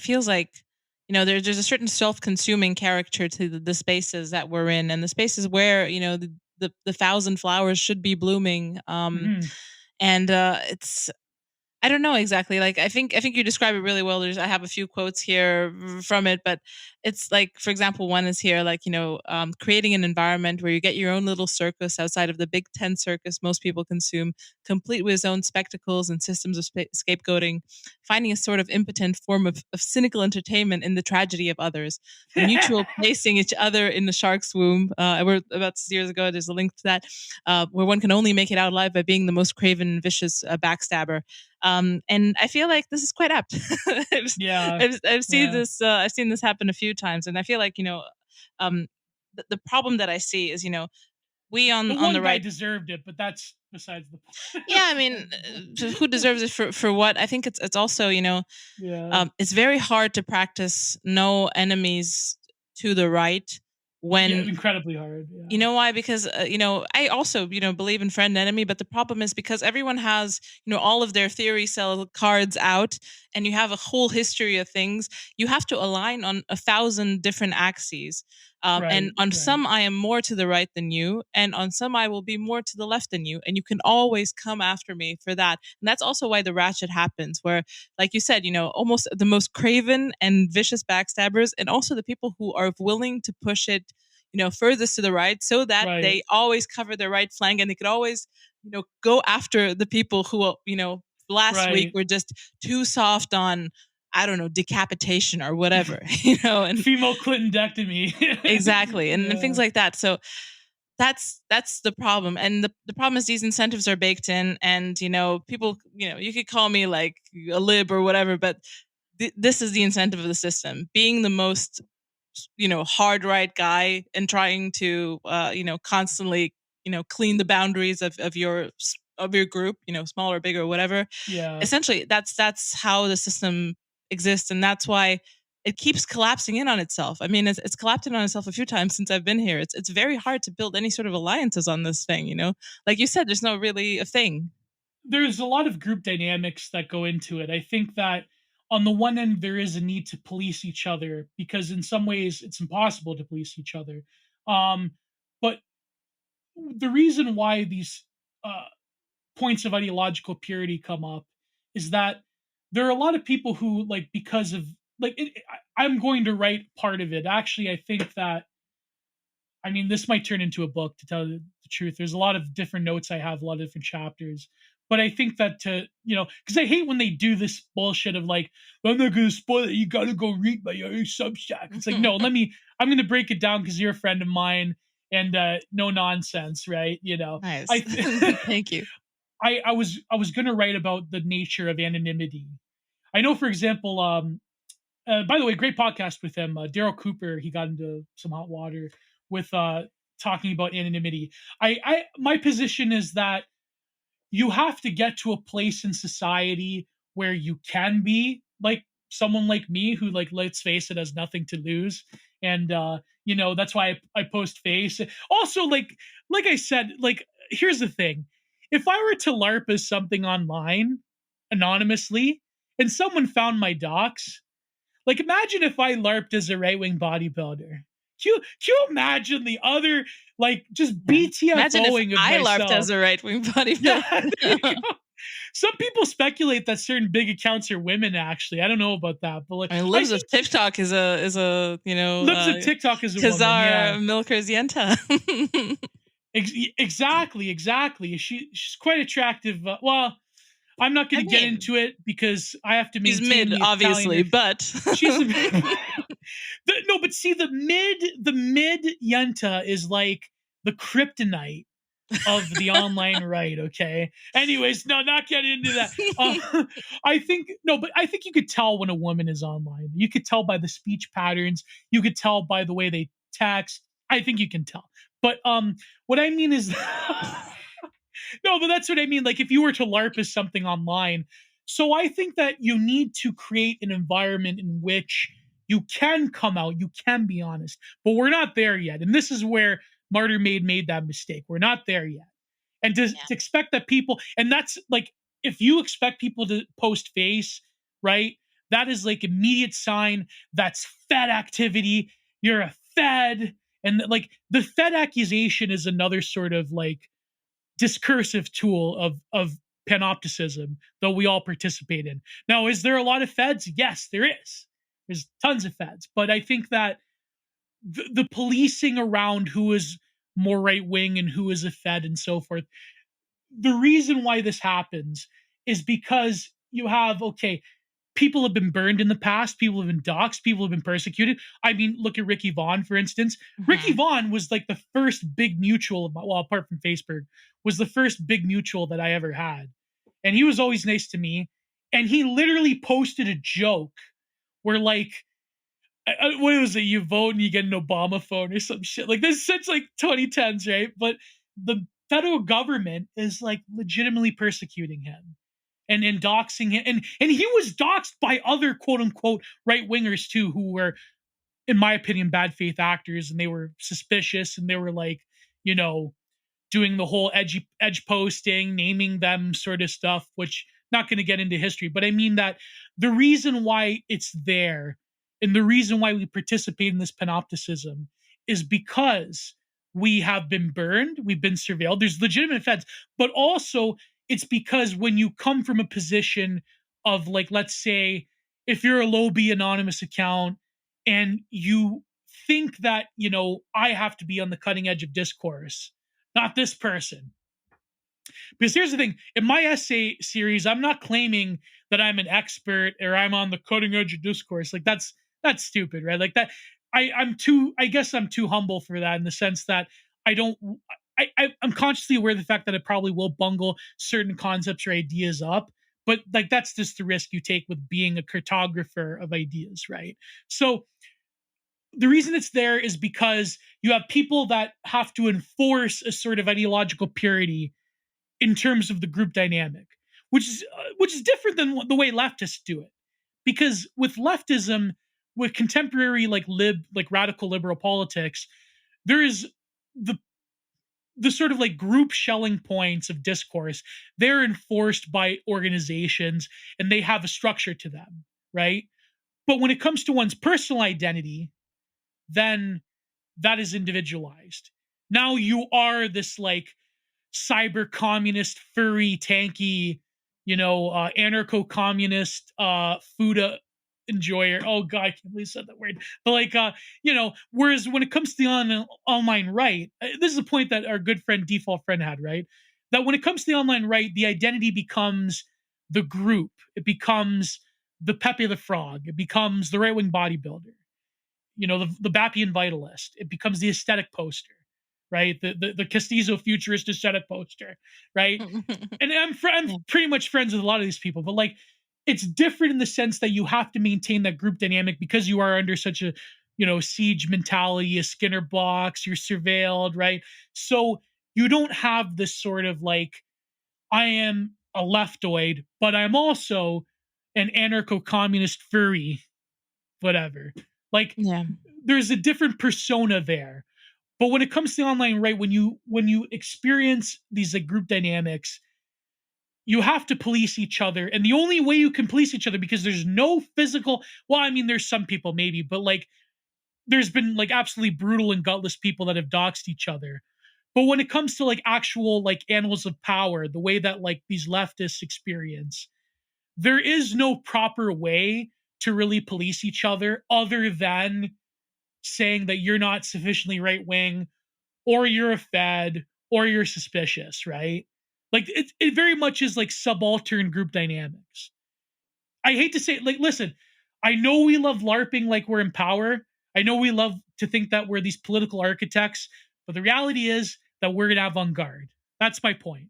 feels like, there's a certain self-consuming character to the spaces that we're in, and the spaces where, the thousand flowers should be blooming. Hmm. And it's I don't know exactly. Like I think you describe it really well. I have a few quotes here from it, but it's like, for example, one is here, like, creating an environment where you get your own little circus outside of the big tent circus most people consume, complete with its own spectacles and systems of scapegoating, finding a sort of impotent form of cynical entertainment in the tragedy of others, the mutual placing each other in the shark's womb. I wrote about 6 years ago. There's a link to that, where one can only make it out alive by being the most craven and vicious backstabber. And I feel like this is quite apt. I've, Yeah. I've seen Yeah. this. I've seen this happen a few times, and I feel like, um, the problem that I see is, we The on one the guy right. deserved it, but that's besides the Yeah, I mean, point. who deserves it for what? I think it's also, Yeah. it's very hard to practice no enemies to the right Yeah, when. incredibly hard. You Yeah. know why? Because, I also, believe in friend enemy, but the problem is because everyone has, all of their theory cell cards out, and you have a whole history of things. You have to align on 1,000 different axes. And Right. on Right. some, I am more to the right than you, and on some, I will be more to the left than you. And you can always come after me for that. And that's also why the ratchet happens, where, like you said, almost the most craven and vicious backstabbers, and also the people who are willing to push it, furthest to the right, so that Right. they always cover their right flank, and they could always, go after the people who, last week Right. were just too soft on, I don't know, decapitation or whatever, and Female clitondectomy. exactly, and things Yeah. like that. So that's the problem, and the problem is these incentives are baked in, and, people, you could call me like a lib or whatever, but this is the incentive of the system, being the most, hard right guy, and trying to, constantly, clean the boundaries of your group, small or big or whatever. Yeah. Essentially, that's how the system exists, and that's why it keeps collapsing in on itself. I mean, it's collapsed in on itself a few times since I've been here. It's very hard to build any sort of alliances on this thing. Like you said, there's no really a thing. There's a lot of group dynamics that go into it. I think that on the one end, there is a need to police each other because in some ways it's impossible to police each other. Um, but the reason why these uh, points of ideological purity come up is that there are a lot of people who, like, because of, like, I'm going to write part of it. Actually, I think that, I mean, this might turn into a book, to tell the truth. There's a lot of different notes I have, a lot of different chapters. But I think that because I hate when they do this bullshit of like, I'm not going to spoil it. You got to go read my other Substack. It's like, no, I'm going to break it down because you're a friend of mine and no nonsense, right? Nice. I, Thank you. I was going to write about the nature of anonymity. I know, for example, by the way, great podcast with him. Daryl Cooper, he got into some hot water with talking about anonymity. My position is that you have to get to a place in society where you can be like someone like me who, like, let's face it, has nothing to lose. And that's why I post face. Also, like I said, like, here's the thing. If I were to LARP as something online anonymously and someone found my docs, like, imagine if I LARPed as a right wing bodybuilder. Can you imagine the other, like, just Yeah. Imagine if BTFOing of I LARPed myself? as a right wing Yeah, there you bodybuilder. go. Some people speculate that certain big accounts are women. Actually, I don't know about that, but like, I mean, I Libs of think TikTok is a Libs of TikTok is a woman. Yeah, Kazar Milker's Yenta. exactly, exactly. She's quite attractive. Well, I'm not going I to get mean, into it because I have to she's maintain mid, the obviously, Italian. but She's a no, but see, the mid Yenta is like the kryptonite of the online right. Okay. Anyways, no, not getting into that. I think no, but I think you could tell when a woman is online. You could tell by the speech patterns. You could tell by the way they text. I think you can tell. But what I mean is, no, but that's what I mean. Like, if you were to LARP as something online, so I think that you need to create an environment in which you can come out, you can be honest. But we're not there yet, and this is where Martyr made that mistake. We're not there yet, and to expect that people, and that's like, if you expect people to post face, right? that is like immediate sign that's Fed activity. You're a Fed. And like the Fed accusation is another sort of like discursive tool of panopticism that we all participate in. Now, is there a lot of Feds? Yes, there is. There's tons of Feds, but I think that the policing around who is more right wing and who is a Fed and so forth, the reason why this happens is because you have, okay, people have been burned in the past, people have been doxxed, people have been persecuted. I mean, look at Ricky Vaughn, for instance. Ricky Mhm. Vaughn was like the first big mutual of my, well, apart from Facebook, was the first big mutual that I ever had. And he was always nice to me. And he literally posted a joke where like what was it? You vote and you get an Obama phone or some shit. Like this since like 2010s, right? But the federal government is like legitimately persecuting him and doxing him. And he was doxed by other quote unquote right wingers too, who were, in my opinion, bad faith actors, and they were suspicious and they were like, you know, doing the whole edge posting, naming them sort of stuff, which not going to get into history, but I mean that the reason why it's there and the reason why we participate in this panopticism is because we have been burned, we've been surveilled. There's legitimate feds, but also it's because when you come from a position of like, let's say, if you're a low B anonymous account and you think that I have to be on the cutting edge of discourse, not this person. Because here's the thing, in my essay series, I'm not claiming that I'm an expert or I'm on the cutting edge of discourse. Like that's stupid, right? Like that I guess I'm too humble for that in the sense that I don't I'm consciously aware of the fact that I probably will bungle certain concepts or ideas up, but like that's just the risk you take with being a cartographer of ideas, right? So the reason it's there is because you have people that have to enforce a sort of ideological purity in terms of the group dynamic, which is different than the way leftists do it. Because with leftism, with contemporary like radical liberal politics, there is the the sort of like group shelling points of discourse. They're enforced by organizations and they have a structure to them, right? But when it comes to one's personal identity, then that is individualized. Now you are this like cyber communist, furry, tanky, anarcho communist, food enjoyer. Oh god, I can't believe I said that word. But like, whereas when it comes to the online right, this is a point that our good friend default friend had, right? That when it comes to the online right, the identity becomes the group. It becomes the Pepe the Frog. It becomes the right wing bodybuilder, the Bappian vitalist. It becomes the aesthetic poster, right? The Castizo futurist aesthetic poster, right? And I'm Yeah. pretty much friends with a lot of these people, but like it's different in the sense that you have to maintain that group dynamic because you are under such a siege mentality, a Skinner box, you're surveilled, right? So you don't have this sort of like I am a leftoid, but I'm also an anarcho communist furry, whatever. Like Yeah. there's a different persona there. But when it comes to online right, when you experience these like group dynamics, you have to police each other. And the only way you can police each other, because there's no physical, well, I mean, there's some people maybe, but like there's been like absolutely brutal and gutless people that have doxed each other. But when it comes to like actual like animals of power, the way that like these leftists experience, there is no proper way to really police each other other than saying that you're not sufficiently right wing or you're a fed or you're suspicious, right? Like it very much is like subaltern group dynamics. I hate to say it, like, listen, I know we love LARPing like we're in power. I know we love to think that we're these political architects, but the reality is that we're an avant garde. That's my point.